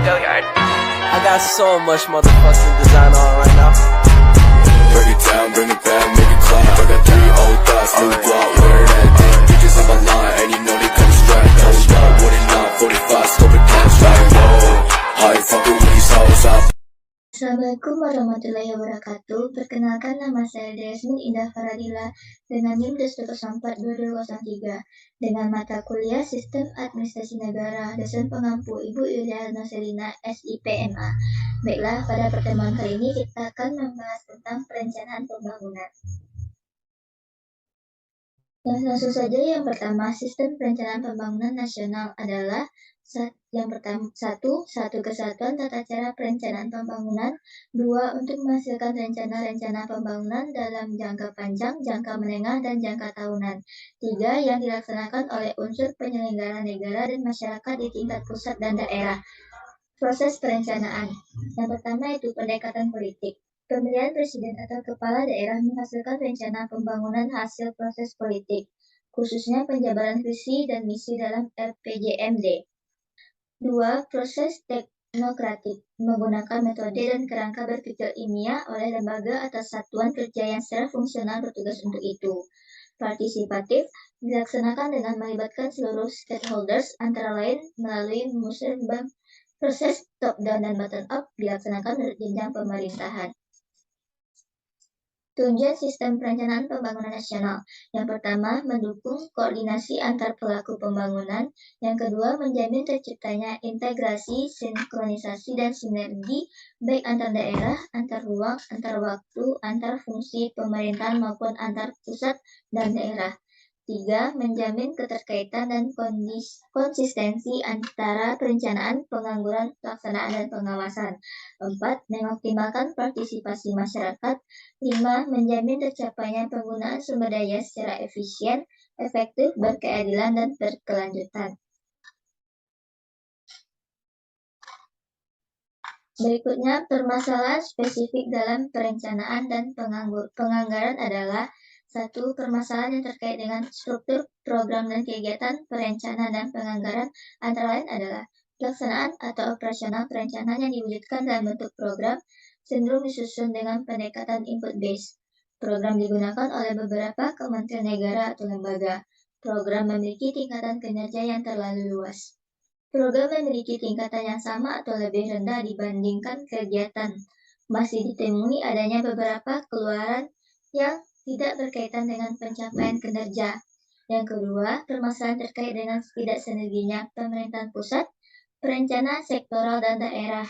Billiard. I got so much motherfucking design on right now. Break it down, bring it back, make it clap. I got 3 old thoughts, new block, where that damn bitches on my line, and you know they come straight. Hold up, what it not, 45, scope it cash like, whoa. High fucking with these hoes up. Assalamualaikum warahmatullahi wabarakatuh. Perkenalkan, nama saya Desmond Indah Faradila dengan NIM 2203 dengan mata kuliah Sistem Administrasi Negara, dosen pengampu Ibu Yulia Noselina, SIPMA. Baiklah, pada pertemuan kali ini kita akan membahas tentang perencanaan pembangunan. Langsung saja, yang pertama, sistem perencanaan pembangunan nasional adalah satu kesatuan tata cara perencanaan pembangunan, 2 untuk menghasilkan rencana-rencana pembangunan dalam jangka panjang, jangka menengah, dan jangka tahunan, 3 yang dilaksanakan oleh unsur penyelenggara negara dan masyarakat di tingkat pusat dan daerah. Proses perencanaan yang pertama itu pendekatan politik. Pemilihan presiden atau kepala daerah menghasilkan rencana pembangunan hasil proses politik, khususnya penjabaran visi dan misi dalam RPJMD. 2. Proses teknokratik, menggunakan metode dan kerangka berpikir ilmiah oleh lembaga atau satuan kerja yang secara fungsional bertugas untuk itu. Partisipatif, dilaksanakan dengan melibatkan seluruh stakeholders, antara lain melalui musyawarah. Proses top-down dan bottom-up dilaksanakan menurut jenjang pemerintahan. Tujuan sistem perencanaan pembangunan nasional. Yang pertama, mendukung koordinasi antar pelaku pembangunan. Yang kedua, menjamin terciptanya integrasi, sinkronisasi, dan sinergi baik antar daerah, antar ruang, antar waktu, antar fungsi pemerintahan maupun antar pusat dan daerah. 3. Menjamin keterkaitan dan konsistensi antara perencanaan, pengangguran, pelaksanaan, dan pengawasan. 4. Mengoptimalkan partisipasi masyarakat. 5. Menjamin tercapainya penggunaan sumber daya secara efisien, efektif, berkeadilan, dan berkelanjutan. Berikutnya, permasalahan spesifik dalam perencanaan dan penganggaran adalah 1. Permasalahan yang terkait dengan struktur, program, dan kegiatan perencanaan dan penganggaran antara lain adalah pelaksanaan atau operasional perencanaan yang diwujudkan dalam bentuk program cenderung disusun dengan pendekatan input base. Program digunakan oleh beberapa kementerian negara atau lembaga. Program memiliki tingkatan kinerja yang terlalu luas. Program memiliki tingkatan yang sama atau lebih rendah dibandingkan kegiatan. Masih ditemui adanya beberapa keluaran yang tidak berkaitan dengan pencapaian kinerja. Yang kedua, permasalahan terkait dengan tidak sinerginya pemerintahan pusat, perencanaan sektoral, dan daerah.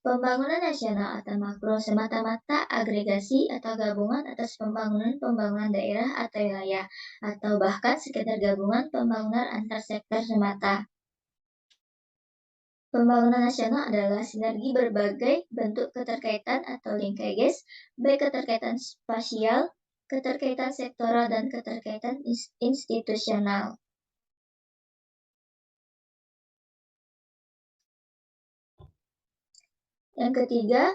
Pembangunan nasional atau makro semata-mata agregasi atau gabungan atas pembangunan daerah atau wilayah, atau bahkan sekedar gabungan pembangunan antar sektor semata. Pembangunan nasional adalah sinergi berbagai bentuk keterkaitan atau linkages, baik keterkaitan spasial, keterkaitan sektoral, dan keterkaitan institusional. Yang ketiga,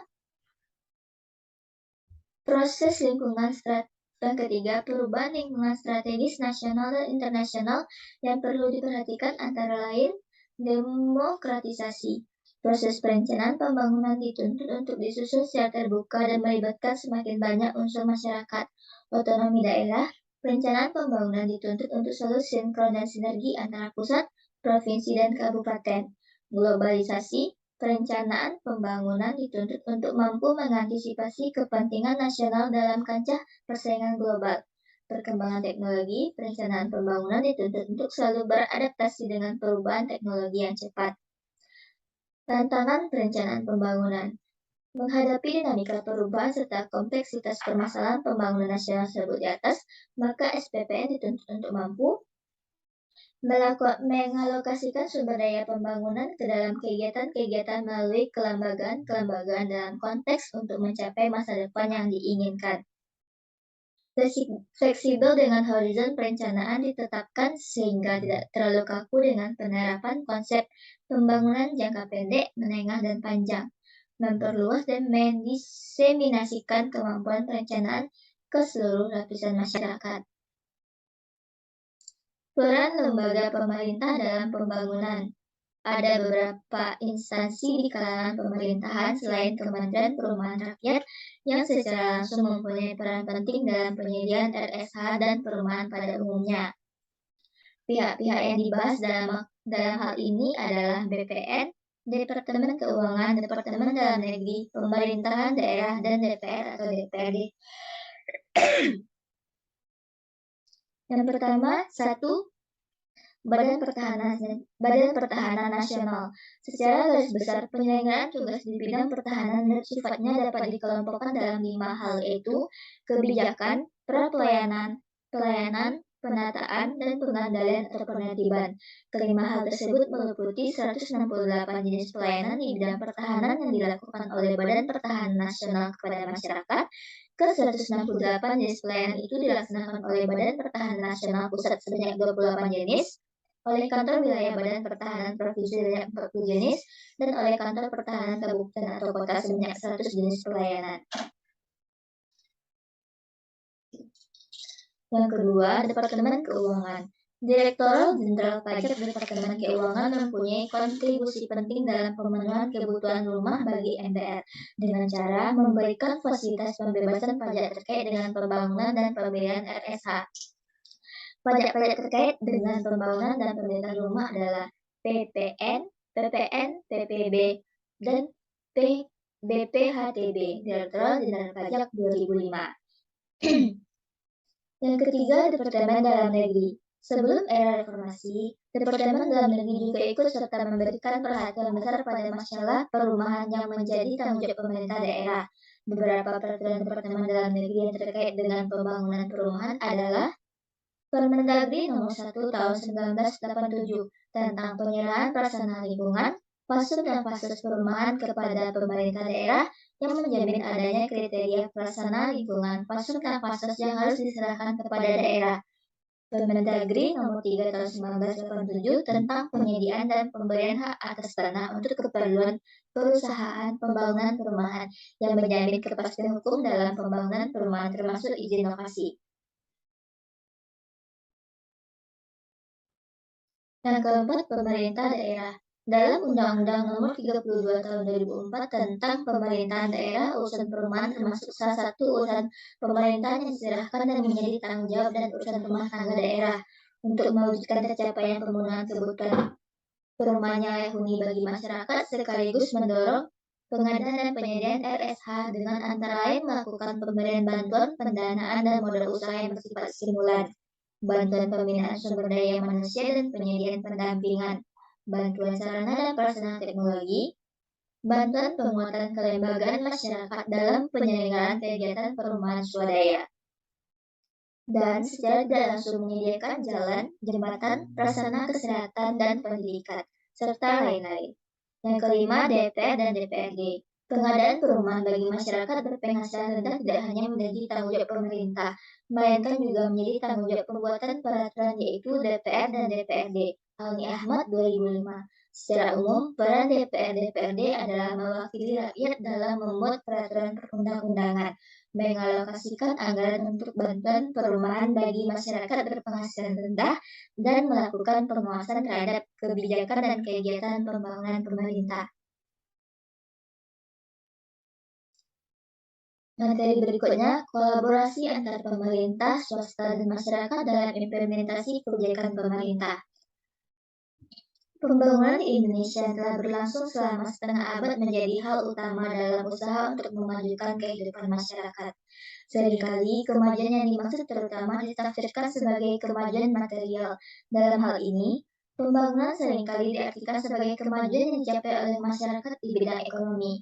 perubahan lingkungan strategis nasional dan internasional yang perlu diperhatikan antara lain demokratisasi. Proses perencanaan pembangunan dituntut untuk disusun secara terbuka dan melibatkan semakin banyak unsur masyarakat. Otonomi daerah, perencanaan pembangunan dituntut untuk selalu sinkron dan sinergi antara pusat, provinsi, dan kabupaten. Globalisasi, perencanaan pembangunan dituntut untuk mampu mengantisipasi kepentingan nasional dalam kancah persaingan global. Perkembangan teknologi, perencanaan pembangunan dituntut untuk selalu beradaptasi dengan perubahan teknologi yang cepat. Tantangan perencanaan pembangunan. Menghadapi dinamika perubahan serta kompleksitas permasalahan pembangunan nasional tersebut di atas, maka SPPN dituntut untuk mampu mengalokasikan sumber daya pembangunan ke dalam kegiatan-kegiatan melalui kelembagaan dalam konteks untuk mencapai masa depan yang diinginkan. Fleksibel dengan horizon perencanaan ditetapkan sehingga tidak terlalu kaku dengan penerapan konsep pembangunan jangka pendek, menengah, dan panjang. Memperluas dan mendiseminasikan kemampuan perencanaan ke seluruh lapisan masyarakat. Peran lembaga pemerintah dalam pembangunan. ada beberapa instansi di kalangan pemerintahan selain Kementerian Perumahan Rakyat yang secara langsung mempunyai peran penting dalam penyediaan RSH dan perumahan pada umumnya. Pihak-pihak yang dibahas dalam hal ini adalah BPN, Departemen Keuangan, Departemen Dalam Negeri, Pemerintahan Daerah, dan DPR atau DPRD. Yang pertama, 1. Badan Pertahanan Nasional. Secara garis besar, penyelenggaraan tugas di bidang pertahanan dan sifatnya dapat dikelompokkan dalam 5 hal, yaitu kebijakan, pelayanan, penataan, dan pengandalian atau penertiban. Kelima hal tersebut meliputi 168 jenis pelayanan di bidang pertahanan yang dilakukan oleh Badan Pertahanan Nasional kepada masyarakat. Ke-168 jenis pelayanan itu dilaksanakan oleh Badan Pertahanan Nasional Pusat sebanyak 28 jenis, oleh Kantor Wilayah Badan Pertahanan Provinsi sebanyak 40 jenis, dan oleh Kantor Pertahanan Kabupaten atau Kota sebanyak 100 jenis pelayanan. Yang kedua, Departemen Keuangan. Direktorat Jenderal Pajak Departemen Keuangan mempunyai kontribusi penting dalam pemenuhan kebutuhan rumah bagi MPR dengan cara memberikan fasilitas pembebasan pajak terkait dengan pembangunan dan pembelian RSH. Pajak-pajak terkait dengan pembangunan dan pembelian rumah adalah PPN, PPB, dan BPHTB, Direktorat Jenderal Pajak 2005. Yang ketiga, Departemen Dalam Negeri. Sebelum era reformasi, Departemen Dalam Negeri juga ikut serta memberikan perhatian besar pada masalah perumahan yang menjadi tanggung jawab pemerintah daerah. Beberapa peraturan Departemen Dalam Negeri yang terkait dengan pembangunan perumahan adalah Permendagri Nomor 1 Tahun 1987 tentang penyerahan prasarana lingkungan, fasum dan fases perumahan kepada pemerintah daerah yang menjamin adanya kriteria prasarana lingkungan, fasum dan fases yang harus diserahkan kepada daerah. Permendagri Nomor 3 Tahun 1987 tentang penyediaan dan pemberian hak atas tanah untuk keperluan perusahaan pembangunan perumahan yang menjamin kepastian hukum dalam pembangunan perumahan termasuk izin lokasi. Yang keempat, pemerintah daerah. Dalam Undang-Undang Nomor 32 Tahun 2004 tentang pemerintahan daerah, urusan perumahan termasuk salah satu urusan pemerintahan yang diserahkan dan menjadi tanggung jawab dan urusan rumah tangga daerah. Untuk mewujudkan tercapaian pemenuhan kebutuhan perumahan yang layak huni bagi masyarakat, sekaligus mendorong pengadaan dan penyediaan RSH dengan antara lain melakukan pemberian bantuan, pendanaan, dan modal usaha yang bersifat stimulan, bantuan pembinaan sumber daya manusia dan penyediaan pendampingan, bantuan sarana dan prasarana teknologi, bantuan penguatan kelembagaan masyarakat dalam penyelenggaraan kegiatan perumahan swadaya, dan secara tidak langsung menyediakan jalan, jembatan, prasarana kesehatan dan pendidikan, serta lain-lain. Yang kelima, DPR dan DPRD. Pengadaan perumahan bagi masyarakat berpenghasilan rendah tidak hanya menjadi tanggung jawab pemerintah, melainkan juga menjadi tanggung jawab pembuatan peraturan yaitu DPR dan DPRD. Alni Ahmad 2005. Secara umum, peran DPR-DPRD adalah mewakili rakyat dalam membuat peraturan perundang-undangan, mengalokasikan anggaran untuk bantuan perumahan bagi masyarakat berpenghasilan rendah, dan melakukan pengawasan terhadap kebijakan dan kegiatan pembangunan pemerintah. Materi berikutnya, kolaborasi antar pemerintah, swasta, dan masyarakat dalam implementasi kebijakan pemerintah. Pembangunan di Indonesia yang telah berlangsung selama setengah abad menjadi hal utama dalam usaha untuk memajukan kehidupan masyarakat. Seringkali, kemajuan yang dimaksud terutama ditafsirkan sebagai kemajuan material. Dalam hal ini, pembangunan seringkali diartikan sebagai kemajuan yang dicapai oleh masyarakat di bidang ekonomi.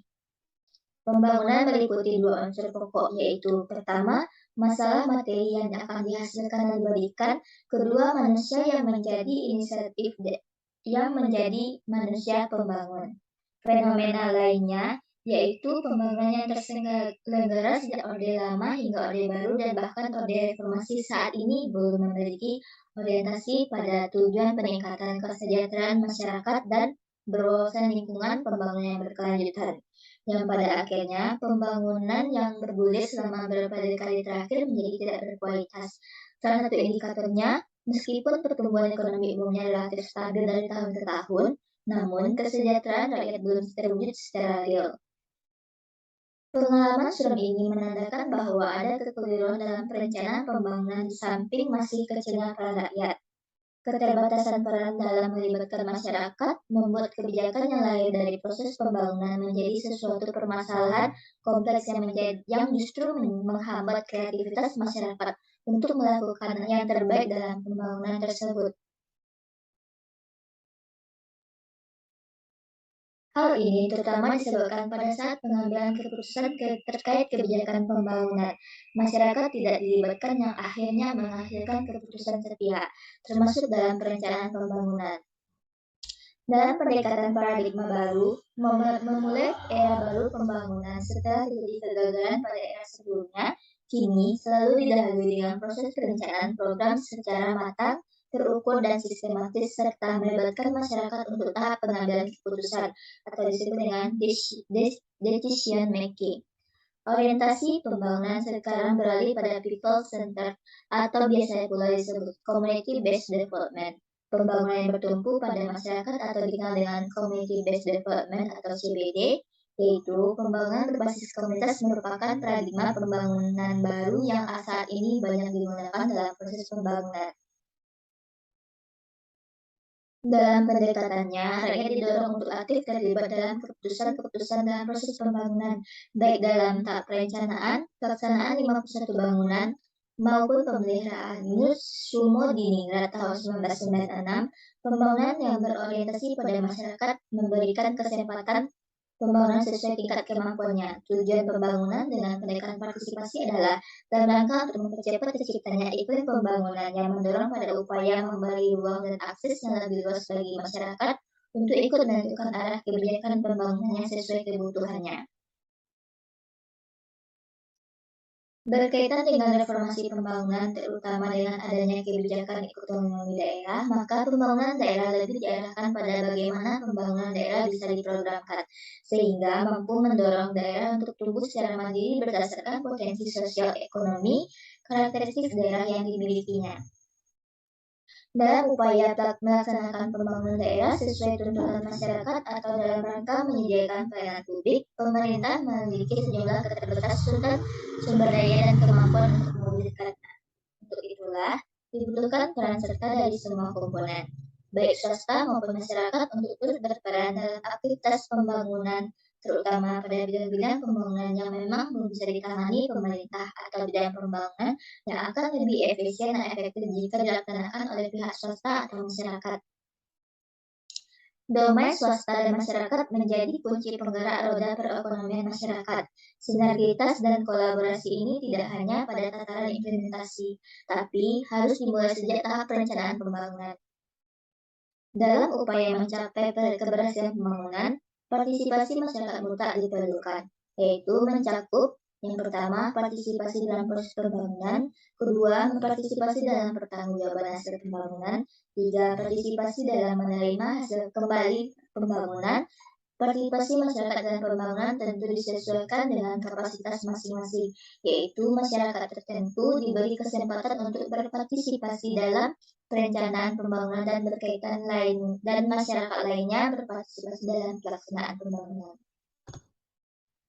Pembangunan meliputi dua unsur pokok, yaitu pertama, masalah materi yang akan dihasilkan dan diberikan, kedua, manusia yang menjadi manusia pembangun. Fenomena lainnya yaitu pembangunan yang terselenggara sejak Orde Lama hingga Orde Baru dan bahkan Orde Reformasi saat ini belum memiliki orientasi pada tujuan peningkatan kesejahteraan masyarakat dan berwawasan lingkungan pembangunan yang berkelanjutan, yang pada akhirnya pembangunan yang bergulir selama beberapa dekade terakhir menjadi tidak berkualitas. Salah satu indikatornya, meskipun pertumbuhan ekonomi umumnya relatif stabil dari tahun ke tahun, namun kesejahteraan rakyat belum terwujud secara real. Pengalaman suram ini menandakan bahwa ada kekeliruan dalam perencanaan pembangunan di samping masih kecilnya peran rakyat. Keterbatasan peran dalam melibatkan masyarakat membuat kebijakan yang lahir dari proses pembangunan menjadi sesuatu permasalahan kompleks yang justru menghambat kreativitas masyarakat untuk melakukan yang terbaik dalam pembangunan tersebut. Hal ini terutama disebabkan pada saat pengambilan keputusan terkait kebijakan pembangunan, masyarakat tidak dilibatkan yang akhirnya menghasilkan keputusan sepihak, termasuk dalam perencanaan pembangunan. Dalam pendekatan paradigma baru, memulai era baru pembangunan setelah terjadi kegagalan pada era sebelumnya, kini selalu didahului dengan proses perencanaan program secara matang, terukur dan sistematis serta melibatkan masyarakat untuk tahap pengambilan keputusan atau disebut dengan decision making. Orientasi pembangunan sekarang beralih pada people centered atau biasa pula disebut community based development. Pembangunan yang bertumpu pada masyarakat atau dikenal dengan community based development atau CBD, yaitu pembangunan berbasis komunitas merupakan paradigma pembangunan baru yang saat ini banyak digunakan dalam proses pembangunan. Dalam pendekatannya, rakyat didorong untuk aktif terlibat dalam keputusan-keputusan dalam proses pembangunan, baik dalam tahap perencanaan, pelaksanaan 51 bangunan, maupun pemeliharaan. Menurut Sumo Diningrat tahun 1996, pembangunan yang berorientasi pada masyarakat memberikan kesempatan pembangunan sesuai tingkat kemampuannya. Tujuan pembangunan dengan pendekatan partisipasi adalah dalam rangka untuk mempercepat terciptanya iklim pembangunan yang mendorong pada upaya memberi ruang dan akses yang lebih luas bagi masyarakat untuk ikut menentukan arah kebijakan pembangunan yang sesuai kebutuhannya. Berkaitan dengan reformasi pembangunan, terutama dengan adanya kebijakan otonomi daerah, maka pembangunan daerah lebih diarahkan pada bagaimana pembangunan daerah bisa diprogramkan, sehingga mampu mendorong daerah untuk tumbuh secara mandiri berdasarkan potensi sosial ekonomi, karakteristik daerah yang dimilikinya. Dalam upaya melaksanakan pembangunan daerah sesuai tuntutan masyarakat atau dalam rangka menyediakan pelayanan publik, pemerintah memiliki sejumlah keterbatasan dan sumber daya dan kemampuan untuk mewujudkan. Untuk itulah, dibutuhkan peran serta dari semua komponen, baik swasta maupun masyarakat untuk turut berperan dalam aktivitas pembangunan, terutama pada bidang-bidang pembangunan yang memang belum bisa ditangani pemerintah atau bidang pembangunan yang akan lebih efisien dan efektif jika dilaksanakan oleh pihak swasta atau masyarakat. Domain swasta dan masyarakat menjadi kunci penggerak roda perekonomian masyarakat. Sinergitas dan kolaborasi ini tidak hanya pada tataran implementasi, tapi harus dimulai sejak tahap perencanaan pembangunan. Dalam upaya mencapai keberhasilan pembangunan, partisipasi masyarakat mutlak diperlukan, yaitu mencakup yang pertama, partisipasi dalam proses pembangunan, kedua, partisipasi dalam pertanggungjawaban hasil pembangunan, tiga, partisipasi dalam menerima hasil kembali pembangunan. Partisipasi masyarakat dalam pembangunan tentu disesuaikan dengan kapasitas masing-masing, yaitu masyarakat tertentu diberi kesempatan untuk berpartisipasi dalam perencanaan pembangunan dan berkaitan lain dan masyarakat lainnya berpartisipasi dalam pelaksanaan pembangunan.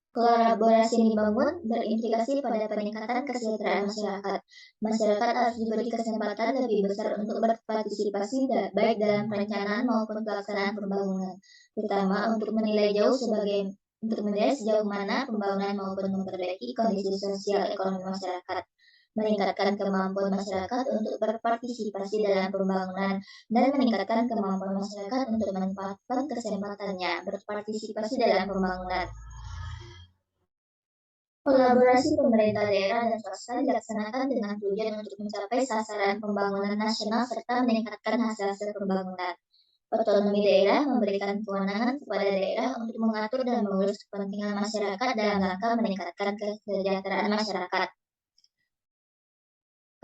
Kolaborasi yang dibangun berimplikasi pada peningkatan kesejahteraan masyarakat. Masyarakat harus diberi kesempatan lebih besar untuk berpartisipasi baik dalam perencanaan maupun pelaksanaan pembangunan, terutama untuk menilai sejauh mana pembangunan maupun memperbaiki kondisi sosial ekonomi masyarakat, meningkatkan kemampuan masyarakat untuk berpartisipasi dalam pembangunan, dan meningkatkan kemampuan masyarakat untuk memanfaatkan kesempatannya berpartisipasi dalam pembangunan. Kolaborasi pemerintah daerah dan swasta dilaksanakan dengan tujuan untuk mencapai sasaran pembangunan nasional serta meningkatkan hasil pembangunan. Otonomi daerah memberikan kewenangan kepada daerah untuk mengatur dan mengurus kepentingan masyarakat dalam rangka meningkatkan kesejahteraan masyarakat.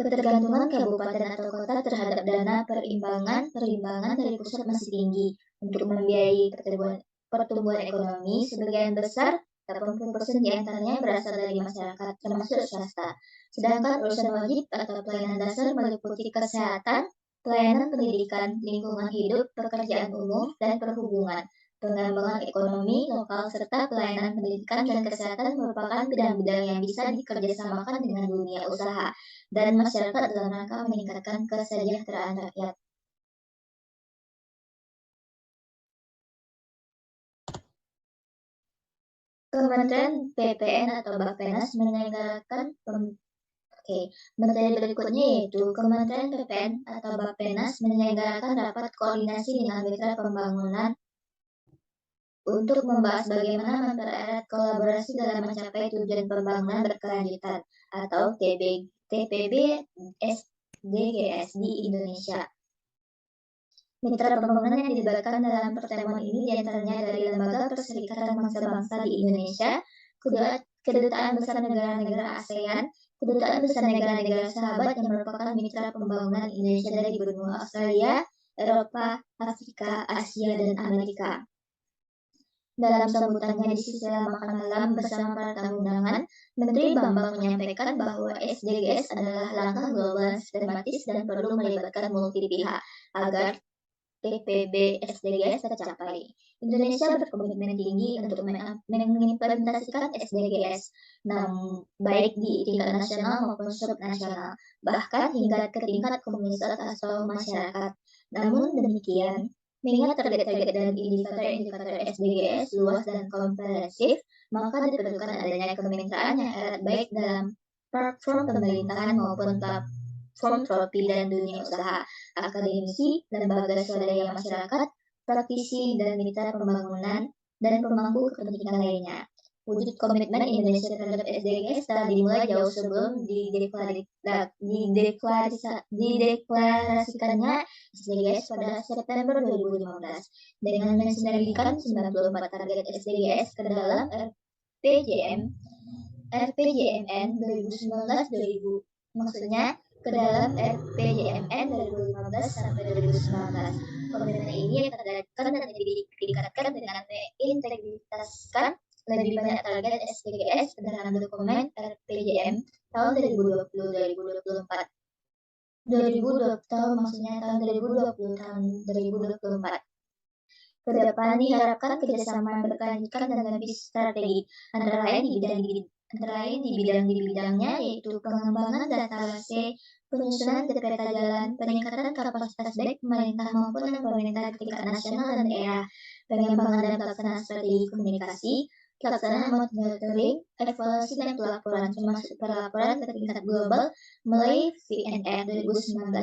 Ketergantungan kabupaten atau kota terhadap dana perimbangan dari pusat masih tinggi. Untuk membiayai pertumbuhan ekonomi, sebagian besar 80% diantaranya berasal dari masyarakat, termasuk swasta. Sedangkan urusan wajib atau pelayanan dasar meliputi kesehatan, pelayanan pendidikan, lingkungan hidup, pekerjaan umum, dan perhubungan. Pengembangan ekonomi lokal serta pelayanan pendidikan dan kesehatan merupakan bidang-bidang yang bisa dikerjasamakan dengan dunia usaha dan masyarakat dalam rangka meningkatkan kesejahteraan rakyat. Kementerian PPN atau Bappenas menyelenggarakan materi berikutnya yaitu Kementerian PPN atau Bappenas menyelenggarakan rapat koordinasi dengan mitra pembangunan untuk membahas bagaimana mempererat kolaborasi dalam mencapai tujuan pembangunan berkelanjutan atau TPB SDGs di Indonesia. Mitra pembangunan yang dilibatkan dalam pertemuan ini diantaranya dari Lembaga Perserikatan Bangsa-Bangsa di Indonesia, Kedutaan Besar Negara-Negara ASEAN, Kedutaan Besar Negara-Negara Sahabat yang merupakan mitra pembangunan Indonesia dari benua Australia, Eropa, Afrika, Asia, dan Amerika. Dalam sambutannya di sela makan malam bersama para tamu undangan, Menteri Bambang menyampaikan bahwa SDGs adalah langkah global sistematis dan perlu melibatkan multi pihak agar TPB SDGs tercapai. Indonesia berkomitmen tinggi untuk mengimplementasikan SDGs, baik di tingkat nasional maupun subnasional, bahkan hingga ke tingkat komunitas atau masyarakat. Namun demikian, mengingat target-target dan indikator-indikator SDGs luas dan komprehensif, maka diperlukan adanya kemitraan yang erat baik dalam platform pemerintahan maupun platform tropi dan dunia usaha, akademisi, lembaga swadaya masyarakat, praktisi, dan mitra pembangunan, dan pemangku kepentingan lainnya. Wujud komitmen Indonesia terhadap SDGs telah dimulai jauh sebelum dideklarasikannya SDGs pada September 2015 dengan mensinergikan 94 target SDGs ke dalam RPJMN 2019-2000, maksudnya ke dalam RPJMN 2015 sampai 2019. Komitmen ini terdekatkan dan ditingkatkan dengan mengintegrasikan lebih banyak target SDGs ke dalam dokumen RPJM tahun 2020-2024. Tahun 2024. Kedepan diharapkan kerjasama yang berkelanjutan dan lebih strategi, antara lain di bidangnya yaitu pengembangan database, penyusunan peta jalan, peningkatan kapasitas baik pemerintah maupun pemerintah tingkat nasional dan daerah, pengembangan dan pelaksanaan strategi komunikasi, pelaksanaan monitoring, evaluasi dan pelaporan, termasuk pelaporan ke tingkat global melalui VNR 2019,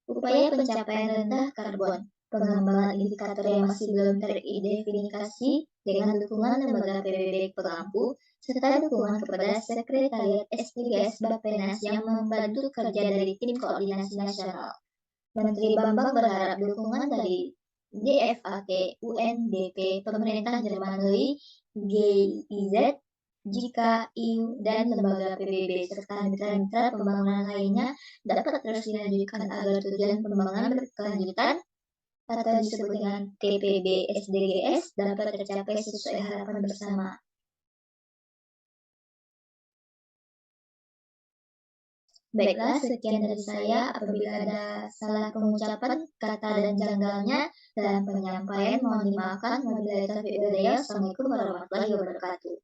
upaya pencapaian rendah karbon, pengembangan indikator yang masih belum teridentifikasi dengan dukungan lembaga PBB pengampu, serta dukungan kepada Sekretariat SDGs Bappenas yang membantu kerja dari tim koordinasi nasional. Menteri Bambang berharap dukungan dari DFAT, UNDP, pemerintah Jerman melalui GIZ, JIKA, dan lembaga PBB serta mitra-mitra pembangunan lainnya dapat terus dilanjutkan agar tujuan pembangunan berkelanjutan atau disebut dengan TPB SDGs dapat tercapai sesuai harapan bersama. Baiklah, sekian dari saya. Apabila ada salah pengucapan, kata dan janggalnya dalam penyampaian, mohon dimaafkan. Wabillahi taufiq wal hidayah. Assalamualaikum warahmatullahi wabarakatuh.